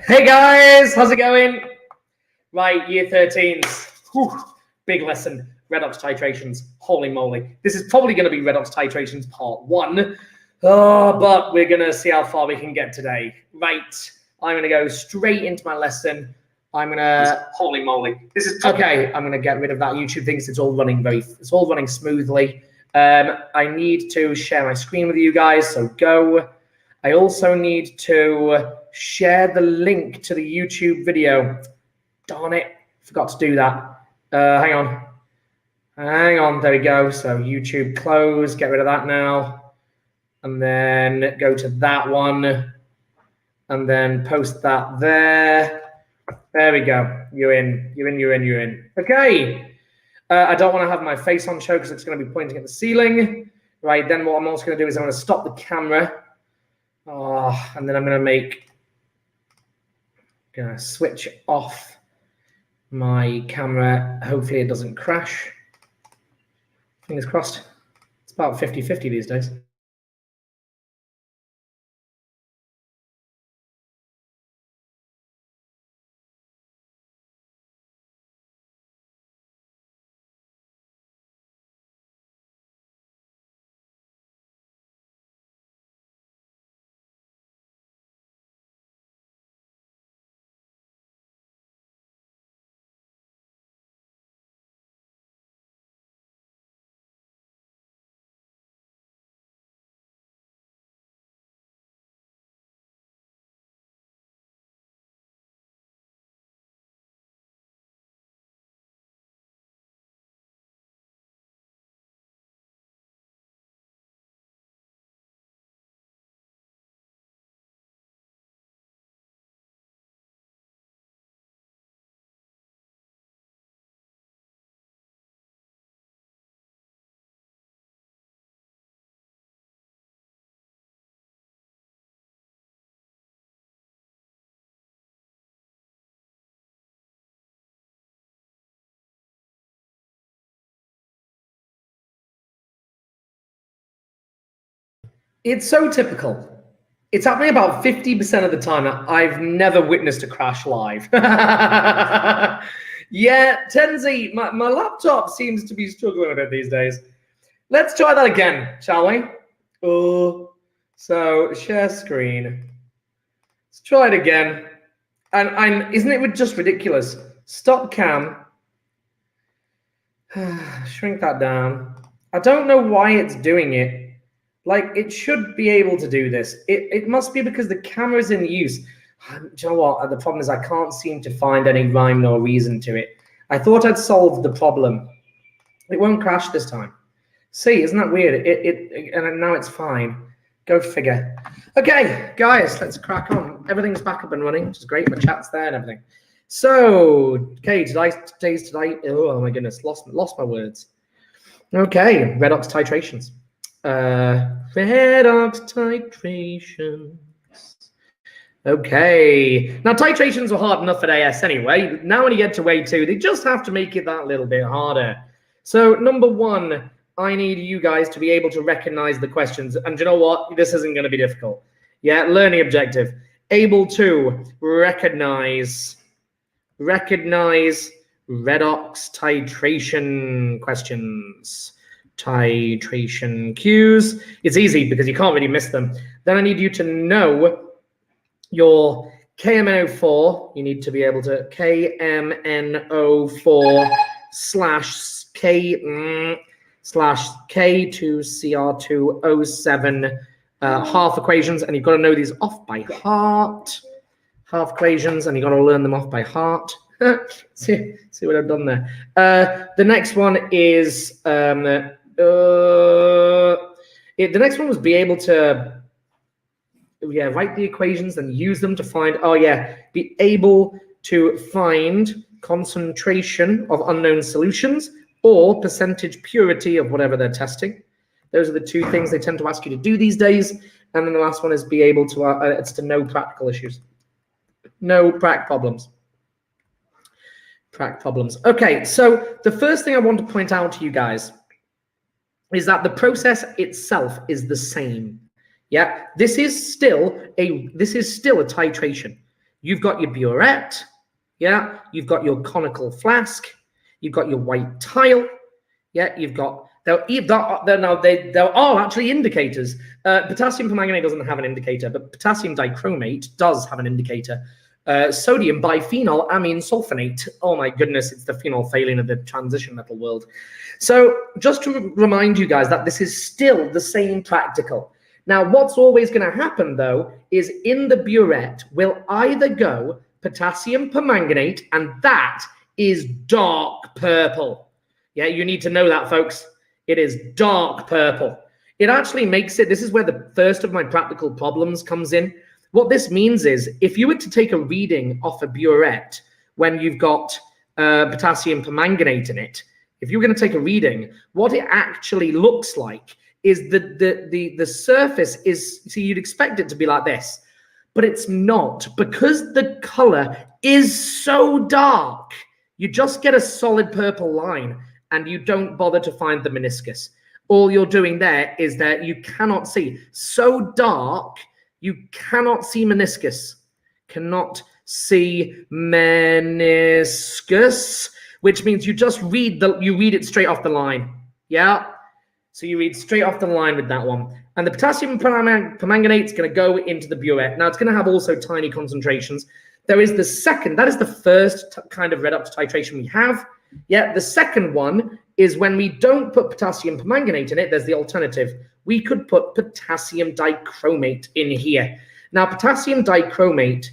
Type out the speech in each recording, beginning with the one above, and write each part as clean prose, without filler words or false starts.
Hey guys, how's it going? Right, year 13s. Whew, big lesson. Redox titrations. Holy moly. This is probably going to be Redox titrations part 1. But we're going to see how far we can get today. Right, I'm going to go straight into my lesson. I'm going to... Holy moly. This is... Okay, I'm going to get rid of that YouTube thing. It's all running smoothly. I need to share my screen with you guys, so go. I also need to share the link to the YouTube video. Darn it, forgot to do that. Hang on, there we go. So YouTube close, get rid of that now. And then go to that one. And then post that there. There we go, you're in. Okay, I don't want to have my face on show because it's going to be pointing at the ceiling. Right, then what I'm also going to do is I'm going to stop the camera. And then I'm going to switch off my camera. Hopefully it doesn't crash. Fingers crossed. It's about 50-50 these days. It's so typical. It's happening about 50% of the time. I've never witnessed a crash live. Yeah, Tenzi, my laptop seems to be struggling a bit these days. Let's try that again, shall we? So share screen. Let's try it again. And isn't it just ridiculous? Stop cam. Shrink that down. I don't know why it's doing it. Like, it should be able to do this. It must be because the camera's in use. Do you know what? The problem is I can't seem to find any rhyme nor reason to it. I thought I'd solved the problem. It won't crash this time. See, isn't that weird? And now it's fine. Go figure. Okay, guys, let's crack on. Everything's back up and running, which is great. My chat's there and everything. So, okay, today's oh my goodness, lost my words. Okay, Redox titrations. Redox titrations. Okay, now titrations were hard enough at AS anyway. Now when you get to A2, they just have to make it that little bit harder. So number 1, I need you guys to be able to recognize the questions. And you know what? This isn't going to be difficult. Yeah, learning objective. Able to recognize redox titration questions. Titration cues. It's easy because you can't really miss them. Then I need you to know your KMnO4. You need to be able to KMnO4 / K2Cr2O7 half equations, and you've got to know these off by heart. Half equations, and you've got to learn them off by heart. see what I've done there. The next one is the next one was be able to write the equations and use them to find be able to find concentration of unknown solutions or percentage purity of whatever they're testing. Those are the 2 things they tend to ask you to do these days. And then the last one is be able to it's to know practical issues, no prac problems. Okay, so the first thing I want to point out to you guys is that the process itself is the same. Yeah, this is still a titration. You've got your burette, yeah, you've got your conical flask, you've got your white tile, yeah, you've got, there are actually indicators. Potassium permanganate doesn't have an indicator, but potassium dichromate does have an indicator. Sodium biphenyl amine sulfonate. Oh my goodness, it's the phenolphthalein of the transition metal world. So just to remind you guys that this is still the same practical. Now, what's always going to happen, though, is in the burette will either go potassium permanganate, and that is dark purple. Yeah, you need to know that, folks. It is dark purple. It actually makes it, this is where the first of my practical problems comes in. What this means is, if you were to take a reading off a burette when you've got potassium permanganate in it, if you're going to take a reading, what it actually looks like is the surface is, see, you'd expect it to be like this, but it's not, because the color is so dark. You just get a solid purple line and you don't bother to find the meniscus. All you're doing there is that you cannot see. So dark, you cannot see meniscus. Cannot see meniscus, which means you just read it straight off the line. Yeah. So you read straight off the line with that one. And the potassium permanganate is going to go into the burette. Now, it's going to have also tiny concentrations. There is the second, that is the first kind of redox titration we have. Yeah, the second one is when we don't put potassium permanganate in it, there's the alternative. We could put potassium dichromate in here. Now, potassium dichromate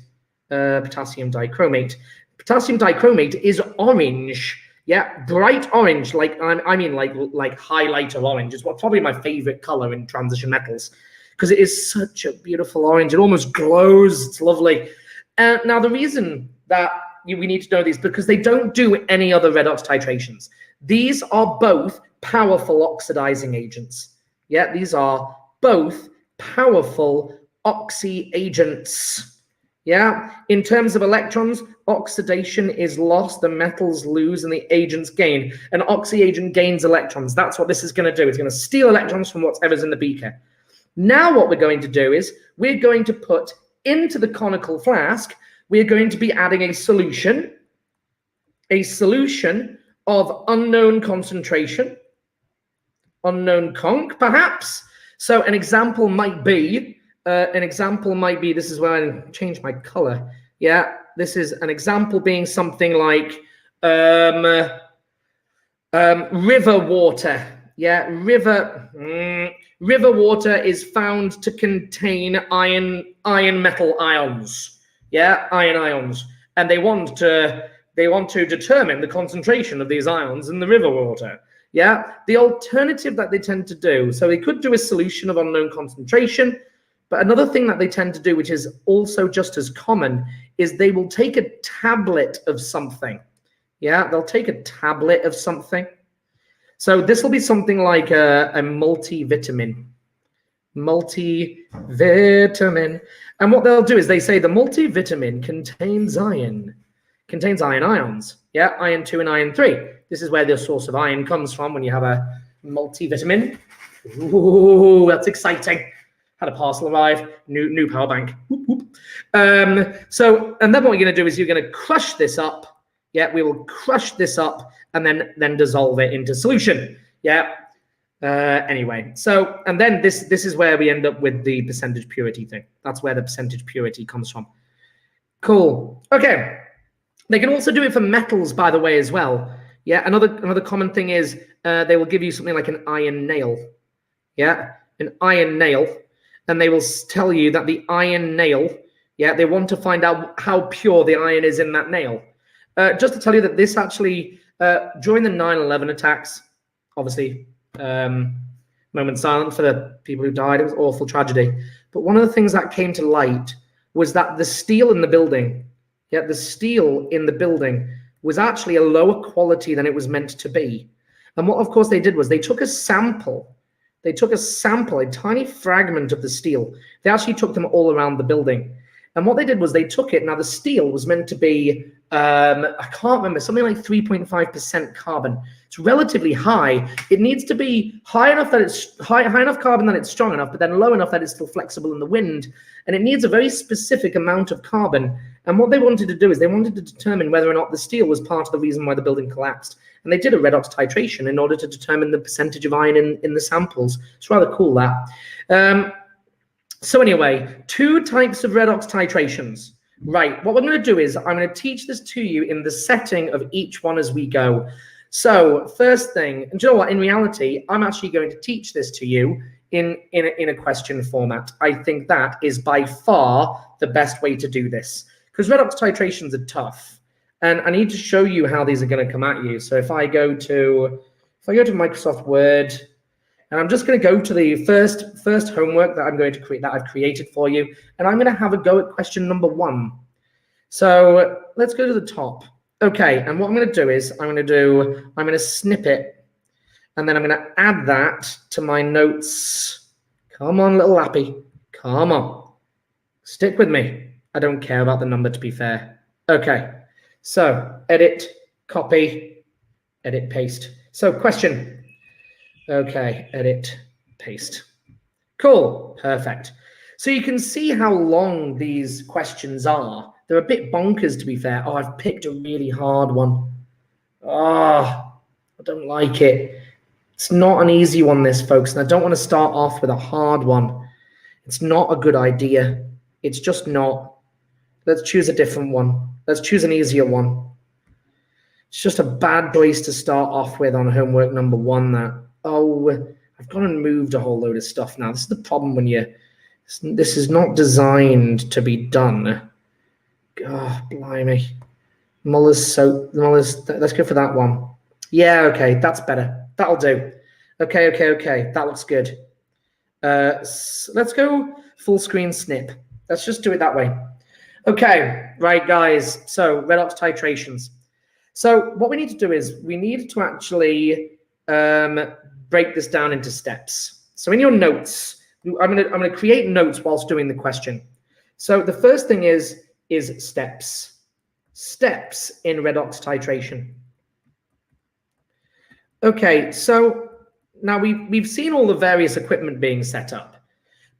is orange. Yeah, bright orange, like like highlighter orange is probably my favorite color in transition metals, because it is such a beautiful orange. It almost glows. It's lovely. Now, the reason that we need to know these, because they don't do any other redox titrations. These are both powerful oxidizing agents. Yeah, these are both powerful oxy agents. Yeah, in terms of electrons, oxidation is lost, the metals lose, and the agents gain. An oxy agent gains electrons. That's what this is going to do. It's going to steal electrons from whatever's in the beaker. Now what we're going to do is we're going to put into the conical flask, we're going to be adding a solution of unknown concentration, unknown conc, perhaps. So an example might be, this is where I change my color. Yeah, this is an example being something like river water. Yeah, river water is found to contain iron metal ions. Yeah, iron ions, and they want to determine the concentration of these ions in the river water. Yeah, the alternative that they tend to do, so they could do a solution of unknown concentration. But another thing that they tend to do, which is also just as common, is they will take a tablet of something. Yeah, they'll take a tablet of something. So this will be something like a multivitamin. Multivitamin. And what they'll do is they say the multivitamin contains iron ions. Yeah, iron 2 and iron 3. This is where the source of iron comes from when you have a multivitamin. Ooh, that's exciting. Had a parcel arrive, new power bank. Whoop, whoop. So, and then what you're going to do is you're going to crush this up. Yeah, we will crush this up and then dissolve it into solution. Yeah. Anyway, so, and then this is where we end up with the percentage purity thing. That's where the percentage purity comes from. Cool. Okay. They can also do it for metals, by the way, as well. Yeah. Another common thing is they will give you something like an iron nail. Yeah. An iron nail. And they will tell you that the iron nail, yeah, they want to find out how pure the iron is in that nail. Just to tell you that this actually, during the 9/11 attacks, obviously, moment silent for the people who died. It was an awful tragedy. But one of the things that came to light was that the steel in the building, yeah, the steel in the building was actually a lower quality than it was meant to be. And what, of course, they did was they took a sample. They took a sample, a tiny fragment of the steel. They actually took them all around the building. And what they did was they took it. Now the steel was meant to be, I can't remember, something like 3.5% carbon. It's relatively high. It needs to be high enough that it's high enough carbon that it's strong enough, but then low enough that it's still flexible in the wind. And it needs a very specific amount of carbon. And what they wanted to do is they wanted to determine whether or not the steel was part of the reason why the building collapsed. And they did a redox titration in order to determine the percentage of iron in the samples. It's rather cool, that. So anyway, 2 types of redox titrations. Right, what we're going to do is I'm going to teach this to you in the setting of each one as we go. So first thing, and you know what, in reality, I'm actually going to teach this to you in a question format. I think that is by far the best way to do this, because redox titrations are tough. And I need to show you how these are going to come at you. So if I go to Microsoft Word, and I'm just going to go to the first homework that I'm going to create, that I've created for you, and I'm going to have a go at question number 1. So let's go to the top. Okay, and what I'm going to do is I'm going to snip it, and then I'm going to add that to my notes. Come on, little lappy. Come on. Stick with me. I don't care about the number, to be fair. Okay, so edit, copy, edit, paste. So question. Okay, edit, paste. Cool, perfect. So you can see how long these questions are. They're a bit bonkers, to be fair. Oh, I've picked a really hard one. Oh, I don't like it. It's not an easy one, this, folks, and I don't want to start off with a hard one. It's not a good idea. It's just not. Let's choose a different one. Let's choose an easier one. It's just a bad choice to start off with on homework number 1, that. Oh, I've gone and moved a whole load of stuff now. This is the problem when this is not designed to be done. Oh, blimey. Muller's, let's go for that one. Yeah, okay, that's better. That'll do. Okay, that looks good. So let's go full screen snip. Let's just do it that way. Okay, right, guys. So redox titrations. So what we need to do is we need to actually break this down into steps. So in your notes, I'm gonna create notes whilst doing the question. So the first thing is steps. Steps in redox titration. Okay, so now we've seen all the various equipment being set up,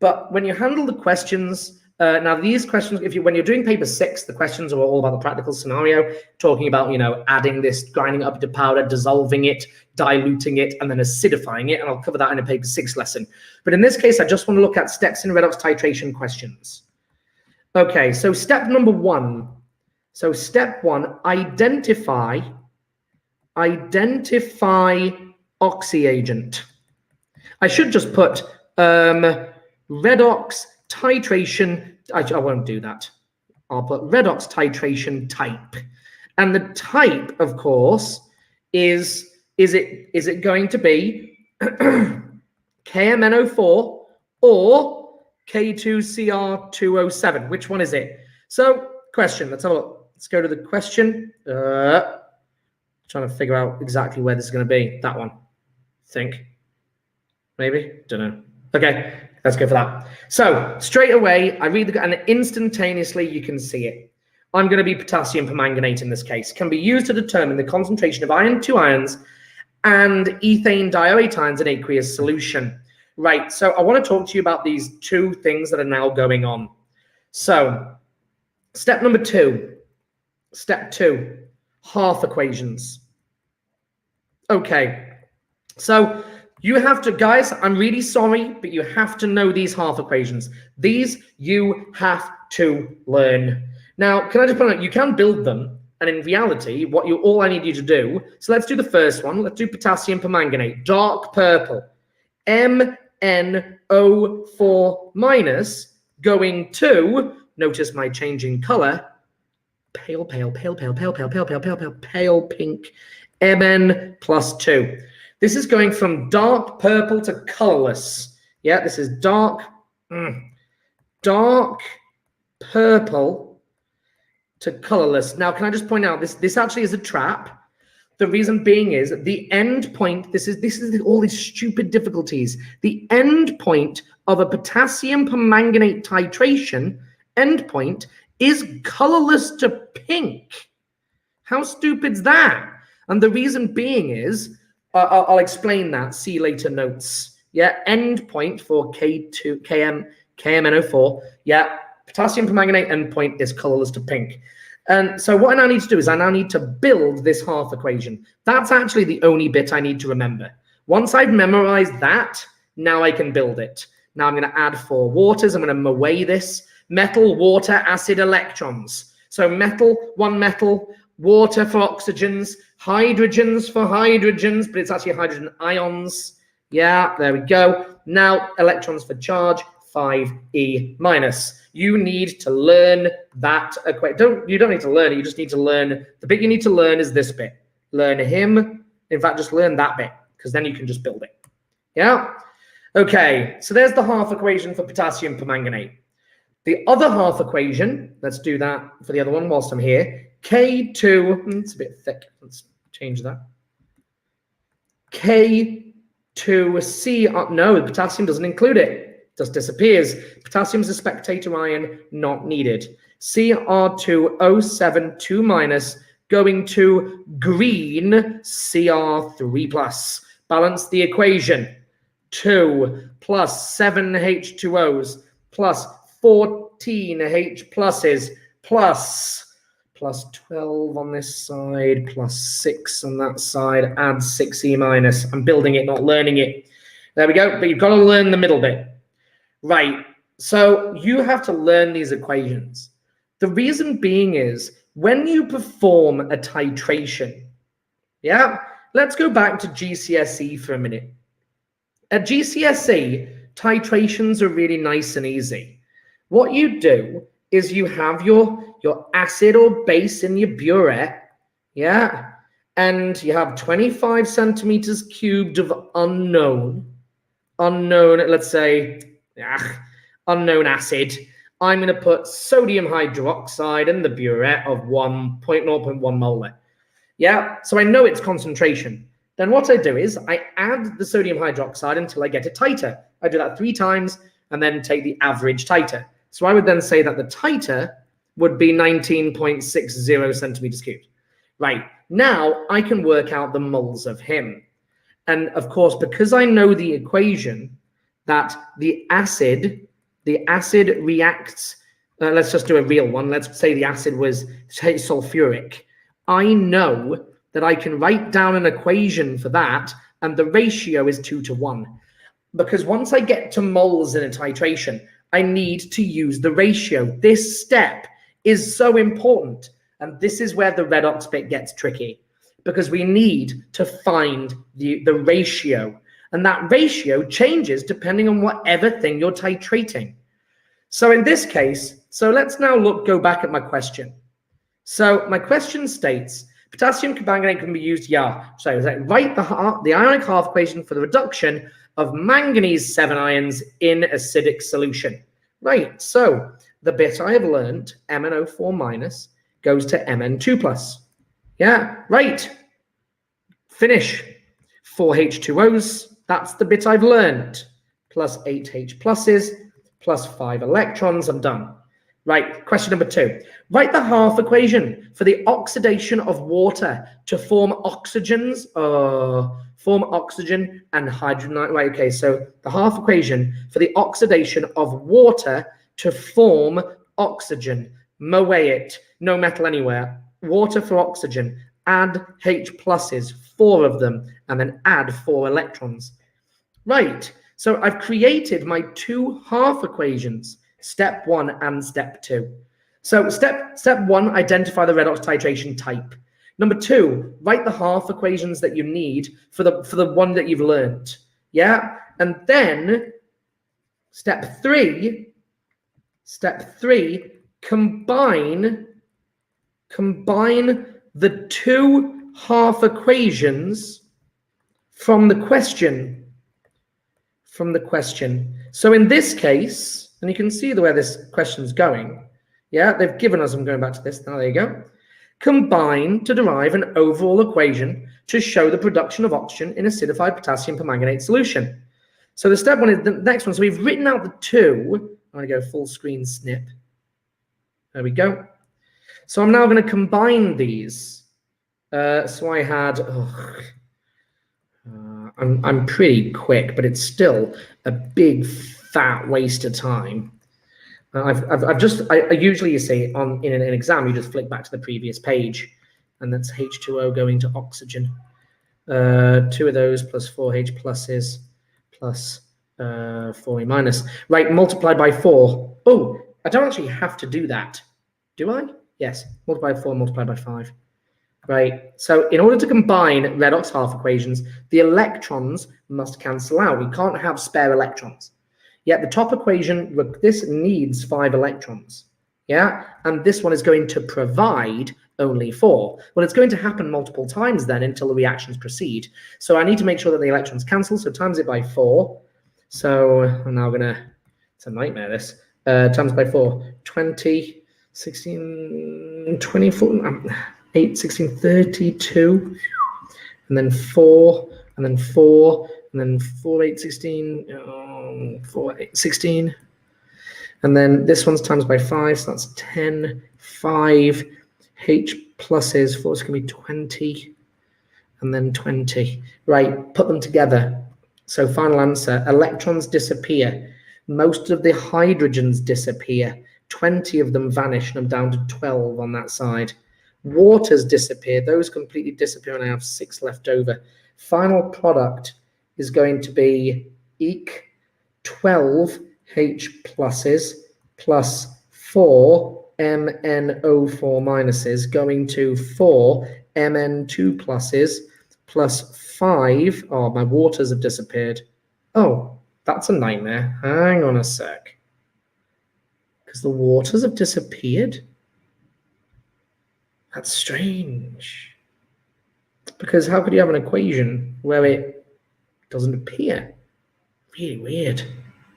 but when you handle the questions, now these questions, when you're doing paper 6, the questions are all about the practical scenario, talking about, adding this, grinding it up into powder, dissolving it, diluting it, and then acidifying it, and I'll cover that in a paper 6 lesson. But in this case, I just want to look at steps in redox titration questions. Okay, so step number 1. So step 1, identify oxyagent. I should just put redox titration. I won't do that. I'll put redox titration type, and the type, of course, is it going to be KMnO4 or K2Cr2O7? Which one is it? So question. Let's have a look. Let's go to the question. Trying to figure out exactly where this is going to be. That one. Think. Maybe. Don't know. Okay. Let's go for that. So straight away, I read and instantaneously you can see it. I'm going to be potassium permanganate in this case. Can be used to determine the concentration of iron, 2 ions, and ethane dioate ions in aqueous solution. Right. So I want to talk to you about these 2 things that are now going on. So step number 2. Step 2. Half equations. Okay. So you have to, guys, I'm really sorry, but you have to know these half equations. These you have to learn. Now, can I just point out, you can build them, and in reality, all I need you to do, so let's do the first one. Let's do potassium permanganate, dark purple, MnO4 minus, going to, notice my changing color, pale pink, Mn plus 2. This is going from dark purple to colorless. Yeah, this is dark purple to colorless. Now, can I just point out this actually is a trap? The reason being is the end point. This is all these stupid difficulties. The end point of a potassium permanganate titration endpoint is colorless to pink. How stupid's that? And the reason being is, I'll explain that, see later notes. Yeah, endpoint for KMnO4, yeah, potassium permanganate endpoint is colorless to pink. And so what I now need to do is I now need to build this half equation. That's actually the only bit I need to remember. Once I've memorized that, now I can build it. Now I'm going to add 4 waters. I'm going to moe this. Metal, water, acid, electrons. So metal, 1 metal, water for oxygens, hydrogens for hydrogens, but it's actually hydrogen ions. Yeah, there we go. Now electrons for charge, 5e minus. You need to learn that equation. You don't need to learn it, you just need to learn. The bit you need to learn is this bit. Learn him. In fact, just learn that bit, because then you can just build it. Yeah? Okay, so there's the half equation for potassium permanganate. The other half equation, let's do that for the other one whilst I'm here. K2, it's a bit thick, let's change that. K2C, no, potassium doesn't include it, just disappears. Potassium is a spectator ion, not needed. Cr2O7 2 minus going to green Cr3 plus. Balance the equation. 2 plus 7 H2Os plus 14 H pluses plus 12 on this side, plus 6 on that side, add 6e minus. I'm building it, not learning it. There we go, but you've got to learn the middle bit. Right, so you have to learn these equations. The reason being is, when you perform a titration, yeah, let's go back to GCSE for a minute. At GCSE, titrations are really nice and easy. What you do is you have your acid or base in your burette, yeah, and you have 25 centimeters cubed of unknown, let's say, unknown acid. I'm going to put sodium hydroxide in the burette of 0.1 molar. Yeah, so I know its concentration. Then what I do is I add the sodium hydroxide until I get it tighter. I do that 3 times and then take the average titer. So I would then say that the titer would be 19.60 centimeters cubed. Right, now I can work out the moles of him. And of course, because I know the equation that the acid reacts, let's just do a real one. Let's say the acid was sulfuric. I know that I can write down an equation for that, and the ratio is 2 to 1. Because once I get to moles in a titration, I need to use the ratio. This step is so important, and this is where the redox bit gets tricky, because we need to find the ratio, and that ratio changes depending on whatever thing you're titrating. So in this case, so let's now go back at my question. So my question states, potassium permanganate can be used, yeah. So write the ionic half equation for the reduction of manganese 7 ions in acidic solution. Right, so the bit I have learned, MnO4 minus, goes to Mn2 plus. Yeah, right. Finish. 4 H2Os, that's the bit I've learned. Plus 8 H pluses, plus 5 electrons, I'm done. Right, question number 2. Write the half equation for the oxidation of water to form oxygens, form oxygen and hydrogen. Right, okay, so the half equation for the oxidation of water to form oxygen. Moe it, no metal anywhere. Water for oxygen, add H pluses, 4 of them, and then add 4 electrons. Right, so I've created my 2 half equations. Step 1 and step 2. So step 1, identify the redox titration type. Number 2, write the half equations that you need for the one that you've learned. Yeah, and then step 3, combine the 2 half equations from the question. So in this case, and you can see where this question's going. Yeah, they've given us, I'm going back to this, now there you go. Combine to derive an overall equation to show the production of oxygen in acidified potassium permanganate solution. So the step 1 is the next one. So we've written out the 2. I'm going to go full screen snip. There we go. So I'm now going to combine these. So I had, I'm pretty quick, but it's still a big fat waste of time. I usually, you see, in an exam, you just flick back to the previous page, and that's H2O going to oxygen. 2 of those plus 4H pluses plus 4E minus. Right, multiplied by 4. Oh, I don't actually have to do that. Do I? Yes, multiply by 4, multiplied by 5. Right, so in order to combine redox half equations, the electrons must cancel out. We can't have spare electrons. Yet the top equation, look, this needs 5 electrons. Yeah, and this one is going to provide only 4. Well, it's going to happen multiple times then until the reactions proceed. So I need to make sure that the electrons cancel, so times it by 4. So I'm now gonna, it's a nightmare this, times by 4, 20, 16, 24, 8, 16, 32, and then 4, and then 4, and then 4, 8, 16, 4, 8, 16. And then this one's times by 5, so that's 10, 5, H pluses, 4 is going to be 20, and then 20. Right, put them together. So final answer, electrons disappear. Most of the hydrogens disappear. 20 of them vanish, and I'm down to 12 on that side. Waters disappear. Those completely disappear, and I have 6 left over. Final product is going to be eq 12 H pluses plus 4 MnO4 minuses going to 4 Mn2 pluses plus 5. Oh, my waters have disappeared. Oh, that's a nightmare. Hang on a sec. Because the waters have disappeared? That's strange. Because how could you have an equation where it doesn't appear? Really weird.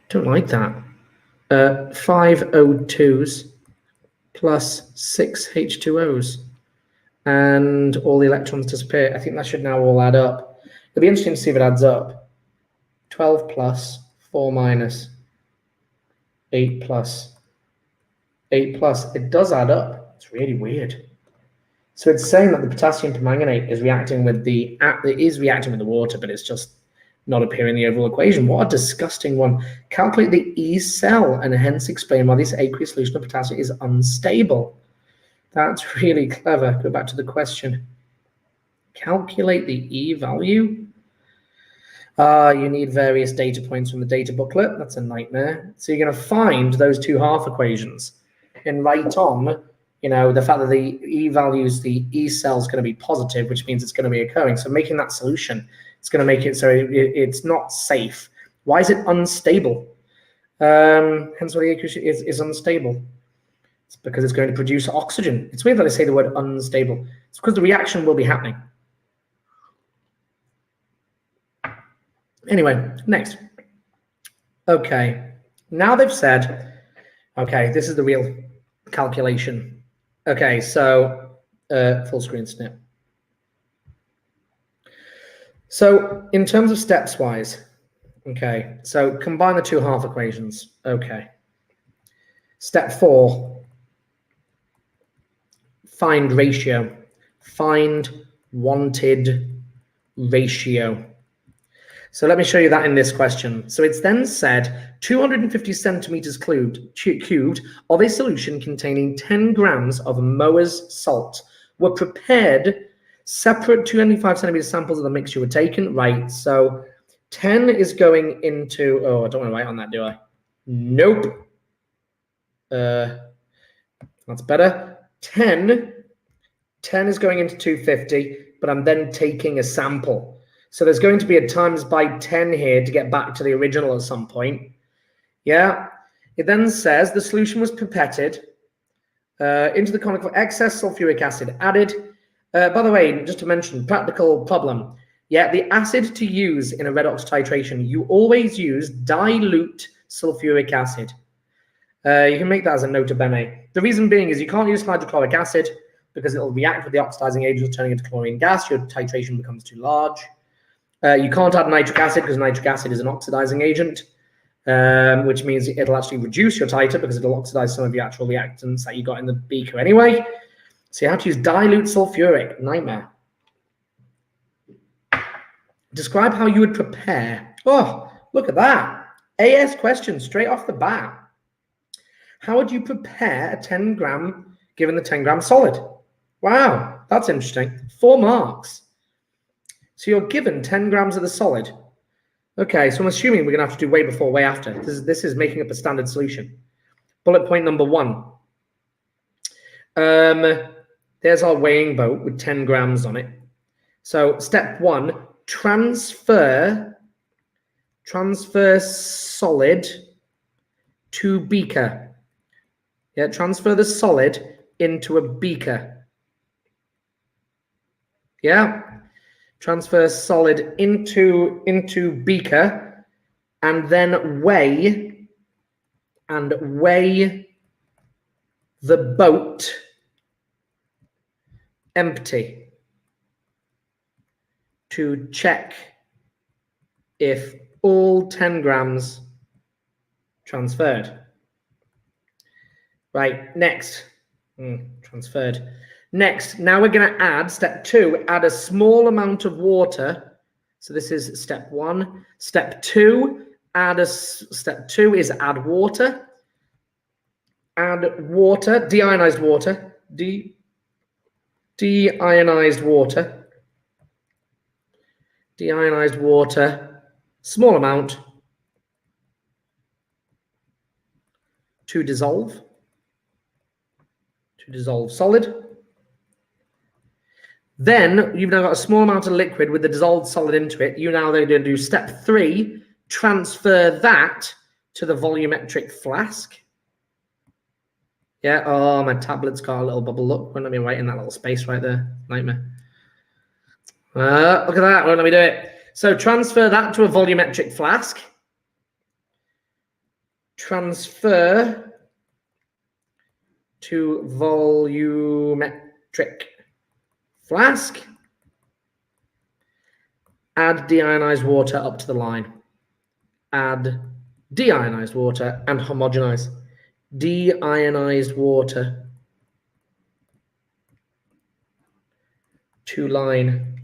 Don't like that. 5 O2s plus 6 H2Os. And all the electrons disappear. I think that should now all add up. It'll be interesting to see if it adds up. 12 plus, 4 minus, 8 plus, 8 plus. It does add up. It's really weird. So it's saying that the potassium permanganate is reacting with the water, but it's just not appearing in the overall equation. What a disgusting one. Calculate the E cell and hence explain why this aqueous solution of potassium is unstable. That's really clever. Go back to the question. Calculate the E value. You need various data points from the data booklet. That's a nightmare. So you're going to find those 2 half equations and write on, you know, the fact that the E values, the E cell is going to be positive, which means it's going to be occurring. So making that solution, it's going to make it so it's not safe. Why is it unstable? Hence why the aqueous is unstable. It's because it's going to produce oxygen. It's weird that I say the word unstable. It's because the reaction will be happening. Anyway, next. Okay, now they've said, okay, this is the real calculation. Okay, so full screen snip. So in terms of steps wise, okay, so combine the 2 half equations. Okay. Step 4, find ratio. Find wanted ratio. So let me show you that in this question. So it's then said 250 centimeters cubed of a solution containing 10 grams of Moa's salt were prepared. Separate 205 centimeter samples of the mixture were taken. Right, so 10 is going into, oh, I don't want to write on that, do I? Nope. That's better. 10 is going into 250, but I'm then taking a sample. So there's going to be a times by 10 here to get back to the original at some point. Yeah. It then says the solution was pipetted into the conical, excess sulfuric acid added. By the way, just to mention, practical problem. Yeah, the acid to use in a redox titration, you always use dilute sulfuric acid. You can make that as a nota bene. The reason being is you can't use hydrochloric acid because it'll react with the oxidizing agents, turning into chlorine gas. Your titration becomes too large. You can't add nitric acid because nitric acid is an oxidizing agent. which means it'll actually reduce your titer because it'll oxidize some of the actual reactants that you got in the beaker anyway. So you have to use dilute sulfuric. Nightmare. Describe how you would prepare. Oh, look at that. AS question straight off the bat. How would you prepare a 10 gram given the 10 gram solid? Wow, that's interesting. 4 marks. So you're given 10 grams of the solid. Okay, so I'm assuming we're going to have to do way before, way after. This is making up a standard solution. Bullet point number 1. There's our weighing boat with 10 grams on it. So step 1, transfer solid to beaker. Yeah, transfer the solid into a beaker. Yeah, transfer solid into beaker, and then weigh the boat empty to check if all 10 grams transferred. Right, next, transferred. Next, now we're going to add, step 2, add a small amount of water. So this is step 1. Step 2, step 2 is add water. Add water, deionized water, deionized water. Deionized water, small amount, to dissolve solid. Then you've now got a small amount of liquid with the dissolved solid into it. You now then do step 3, transfer that to the volumetric flask. Yeah, oh, my tablet's got a little bubble. Look, won't let me write in that little space right there. Nightmare. Look at that, won't let me do it. So transfer that to a volumetric flask. Transfer to volumetric flask. Add deionized water up to the line. Add deionized water and homogenize. Deionized water to line.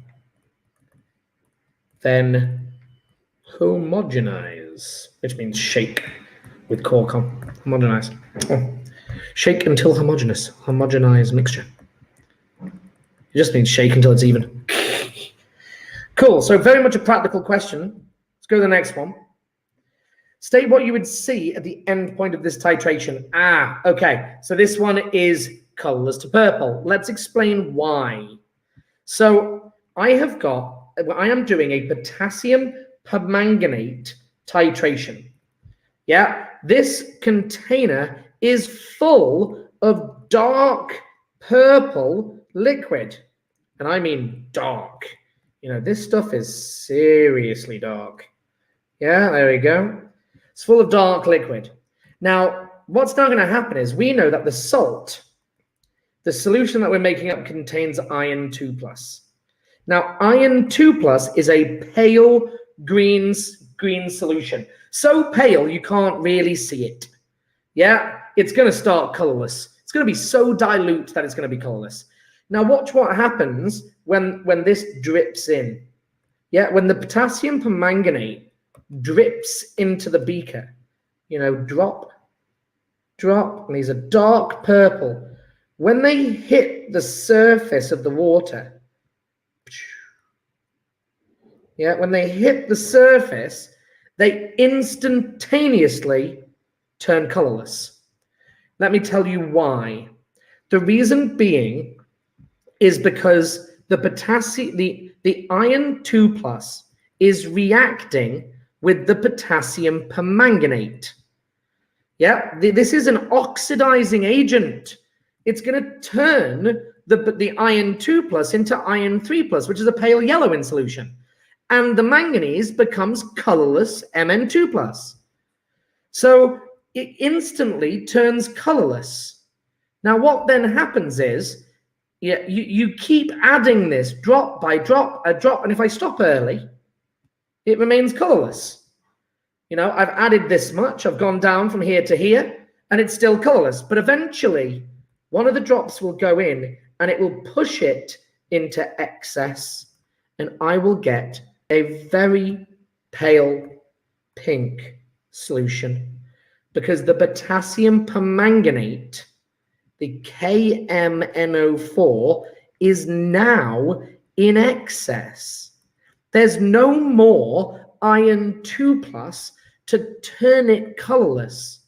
Then homogenize, which means shake with conc. Homogenize. Oh. Shake until homogeneous. Homogenize mixture. It just means shake until it's even. Cool. So very much a practical question. Let's go to the next one. State what you would see at the end point of this titration. Okay. So this one is colorless to purple. Let's explain why. So I am doing a potassium permanganate titration. Yeah. This container is full of dark purple liquid. And I mean dark. You know, this stuff is seriously dark. Yeah, there we go. It's full of dark liquid. Now, what's now going to happen is we know that the salt, the solution that we're making up, contains iron 2+. Now, iron 2+ is a pale green solution. So pale, you can't really see it. Yeah, it's going to start colorless. It's going to be so dilute that it's going to be colorless. Now, watch what happens when this drips in. Yeah, when the potassium permanganate drips into the beaker, you know, drop, and these are dark purple. When they hit the surface of the water, yeah, when they hit the surface, they instantaneously turn colorless. Let me tell you why. The reason being is because the potassium, the iron 2+ is reacting with the potassium permanganate. Yeah, this is an oxidizing agent. It's going to turn the iron 2+ into iron 3+, which is a pale yellow in solution. And the manganese becomes colorless Mn2+. So it instantly turns colorless. Now, what then happens is, yeah, you keep adding this drop by drop, and if I stop early, it remains colorless. You know, I've added this much, I've gone down from here to here, and it's still colorless. But eventually, one of the drops will go in, and it will push it into excess, and I will get a very pale pink solution, because the potassium permanganate, the KMnO4, is now in excess. There's no more iron 2+ to turn it colorless.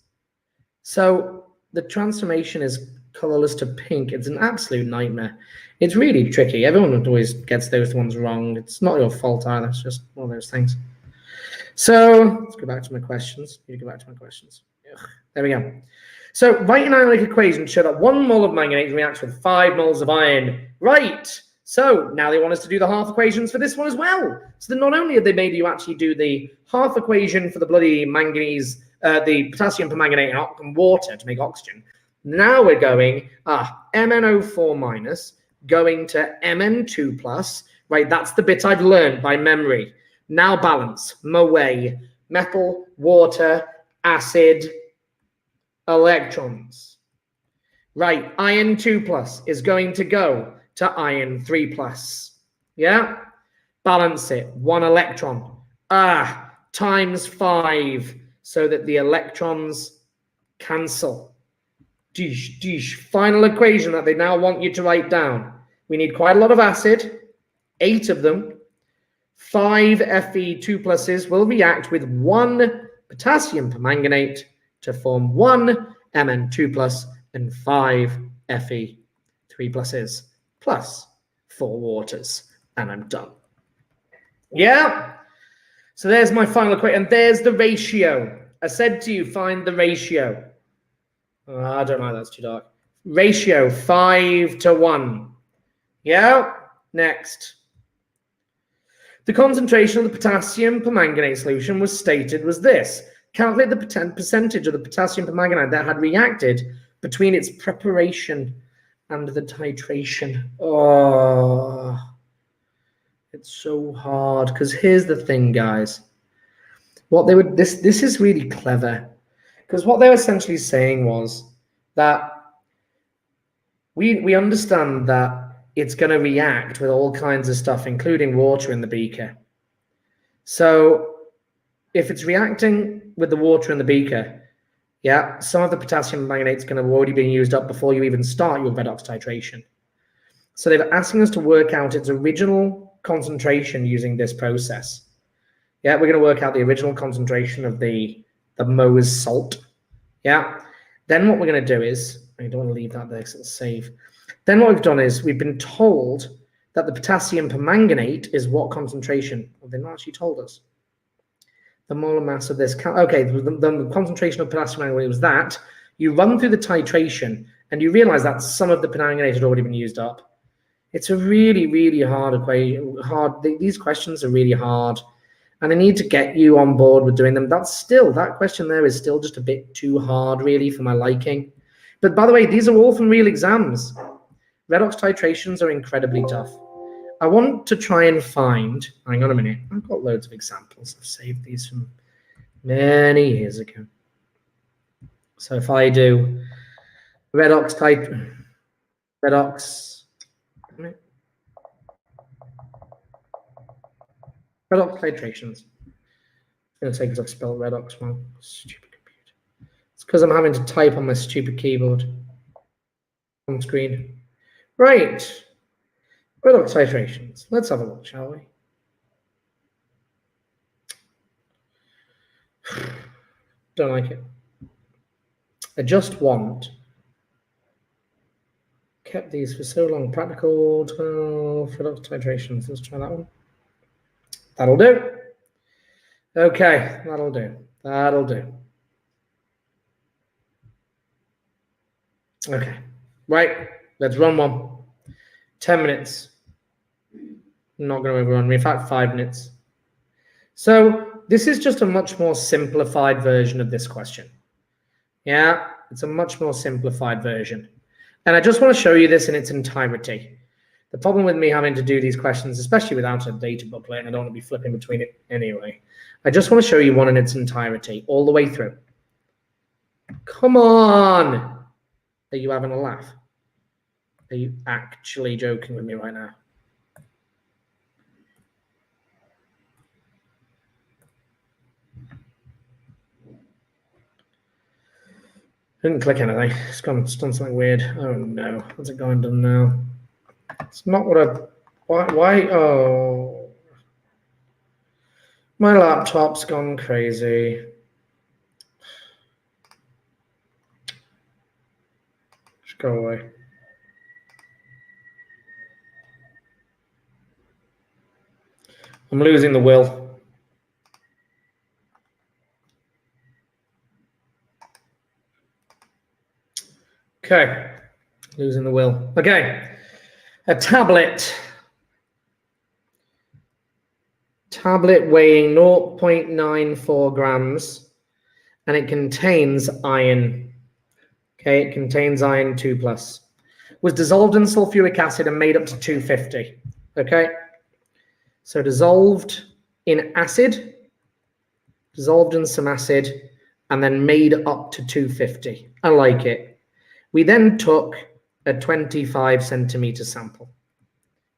So the transformation is colorless to pink. It's an absolute nightmare. It's really tricky. Everyone always gets those ones wrong. It's not your fault either. It's just one of those things. So let's go back to my questions. Ugh, there we go. So write an ionic equation to show that 1 mole of manganate reacts with 5 moles of iron. Right. So now they want us to do the half equations for this one as well. So then not only have they made you actually do the half equation for the bloody manganese, the potassium permanganate and water to make oxygen. Now we're going MnO4 minus going to Mn2+. Right, that's the bit I've learned by memory. Now balance, Moe, metal, water, acid, electrons. Right, iron 2+ is going to go to iron 3+. Yeah? Balance it. 1 electron. Times 5 so that the electrons cancel. Final equation that they now want you to write down. We need quite a lot of acid, 8 of them. 5 Fe2+ will react with 1 potassium permanganate to form 1 Mn2+ and 5 Fe3+, plus 4 waters, and I'm done. Yeah? So there's my final equation, and there's the ratio. I said to you, find the ratio. I don't know, that's too dark. Ratio 5:1. Yeah? Next. The concentration of the potassium permanganate solution was stated was this. Calculate the percentage of the potassium permanganate that had reacted between its preparation and the titration. Oh, it's so hard, because here's the thing, guys. What they would this is really clever, because what they're essentially saying was that we understand that it's going to react with all kinds of stuff, including water in the beaker. So if it's reacting with the water in the beaker, yeah, some of the potassium permanganate is going to have already been used up before you even start your redox titration. So they're asking us to work out its original concentration using this process. Yeah, we're going to work out the original concentration of the Mohs salt. Yeah. Then what we're going to do is, I don't want to leave that there because it'll save. Then what we've done is we've been told that the potassium permanganate is what concentration? Well, they've not actually told us. The molar mass of this, okay, the concentration of potassium permanganate was that. You run through the titration and you realize that some of the permanganate had already been used up. It's a really, really hard equation. These questions are really hard, and I need to get you on board with doing them. That question there is still just a bit too hard, really, for my liking. But by the way, these are all from real exams. Redox titrations are incredibly tough. I want to try and find, hang on a minute, I've got loads of examples. I've saved these from many years ago. So if I do redox titrations. It's going to take us, I've spelled redox wrong. Stupid computer. It's because I'm having to type on my stupid keyboard on screen. Right. Redox titrations. Let's have a look, shall we? Don't like it. I just want. Kept these for so long. Practical 12 redox titrations. Let's try that one. That'll do. Okay, that'll do. That'll do. Okay, right. Let's run one. 10 minutes. I'm not going to overrun me. In fact, 5 minutes. So this is just a much more simplified version of this question. Yeah, it's a much more simplified version. And I just want to show you this in its entirety. The problem with me having to do these questions, especially without a data booklet, and I don't want to be flipping between it anyway, I just want to show you one in its entirety, all the way through. Come on! Are you having a laugh? Are you actually joking with me right now? Didn't click anything. It's done something weird. Oh no. What's it going to do now? It's not what I... Why? Oh. My laptop's gone crazy. Just go away. I'm losing the will. Okay, losing the will. Okay, a tablet weighing 0.94 grams, and it contains iron. Okay, it contains iron 2+. Was dissolved in sulfuric acid and made up to 250. Okay, so dissolved in acid, dissolved in some acid, and then made up to 250. I like it. We then took a 25 centimeter sample.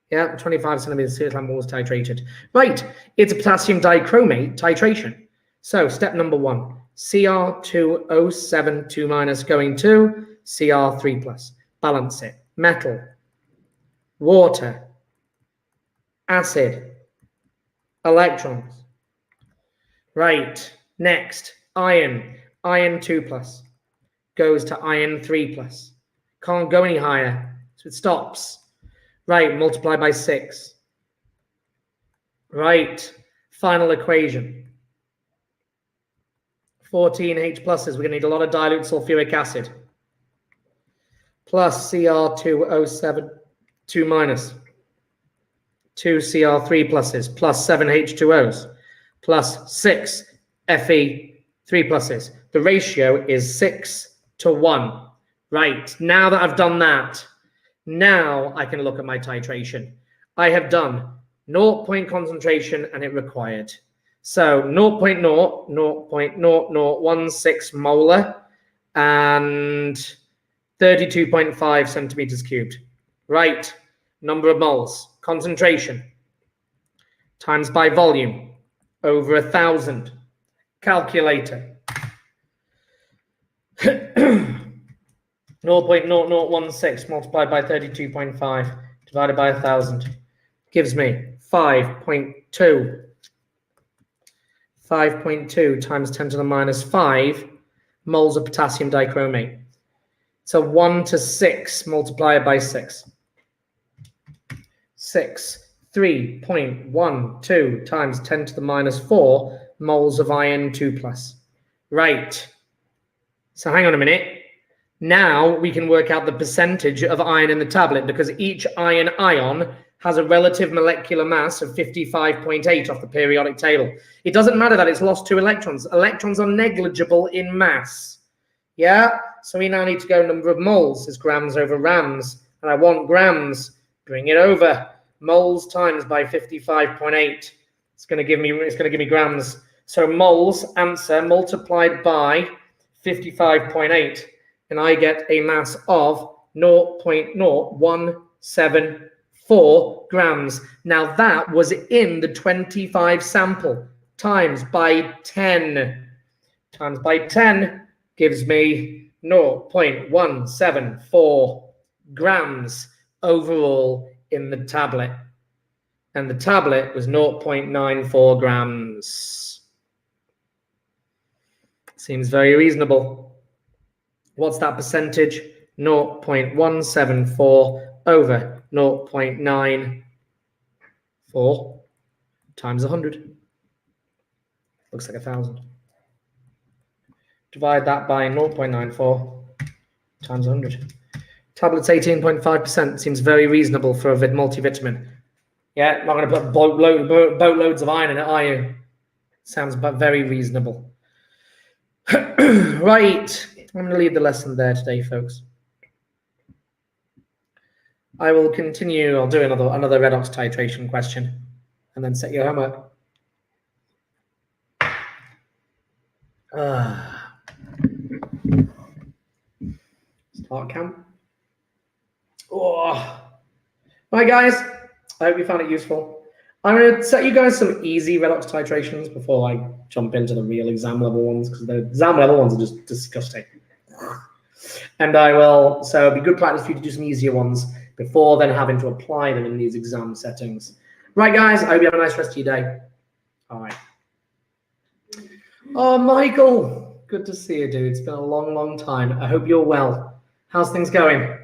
Yeah, 25 centimeter sample was titrated. Right, it's a potassium dichromate titration. So step number 1, Cr2O7 2- going to Cr3+. Balance it. Metal, water, acid, electrons. Right, next, iron 2+. Goes to iron 3+. Can't go any higher, so it stops. Right, multiply by 6. Right, final equation. 14 H+, we're going to need a lot of dilute sulfuric acid. Plus Cr2O7 2-, 2 Cr3+, plus 7 H2Os, plus 6 Fe 3+. The ratio is 6:1. Right, now that I've done that, now I can look at my titration. I have done 0 point concentration and it required. So 0.0016 molar and 32.5 centimeters cubed. Right, number of moles, concentration, times by volume, over 1,000. Calculator. 0.0016 multiplied by 32.5 divided by 1,000 gives me 5.2. 5.2 times 10 to the minus 5 moles of potassium dichromate. So 1 to 6 multiplied by 6. 3.12 times 10 to the minus 4 moles of iron 2+. Right. So hang on a minute. Now we can work out the percentage of iron in the tablet because each iron ion has a relative molecular mass of 55.8 off the periodic table. It doesn't matter that it's lost 2 electrons. Electrons are negligible in mass. Yeah? So we now need to go number of moles is grams over rams. And I want grams. Bring it over. Moles times by 55.8. It's going to give me grams. So moles answer multiplied by 55.8. And I get a mass of 0.0174 grams. Now that was in the 25 sample times by 10. Times by 10 gives me 0.174 grams overall in the tablet. And the tablet was 0.94 grams. Seems very reasonable. What's that percentage? 0.174 over 0.94 times 100. Looks like 1,000. Divide that by 0.94 times 100. Tablet's 18.5%. Seems very reasonable for a multivitamin. Yeah, not going to put boatloads of iron in it, are you? Sounds very reasonable. Right. I'm going to leave the lesson there today, folks. I will continue. I'll do another redox titration question and then set your homework. Start camp. Oh. Right, guys. I hope you found it useful. I'm going to set you guys some easy redox titrations before I jump into the real exam level ones, because the exam level ones are just disgusting. And so it'll be good practice for you to do some easier ones before then having to apply them in these exam settings. Right, guys, I hope you have a nice rest of your day. All right. Oh, Michael, good to see you, dude. It's been a long, long time. I hope you're well. How's things going?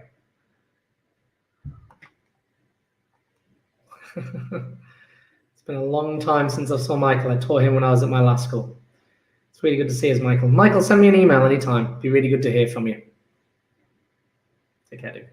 It's been a long time since I saw Michael. I taught him when I was at my last school. It's really good to see you, Michael. Michael, send me an email anytime. It'd be really good to hear from you. Take care, dude.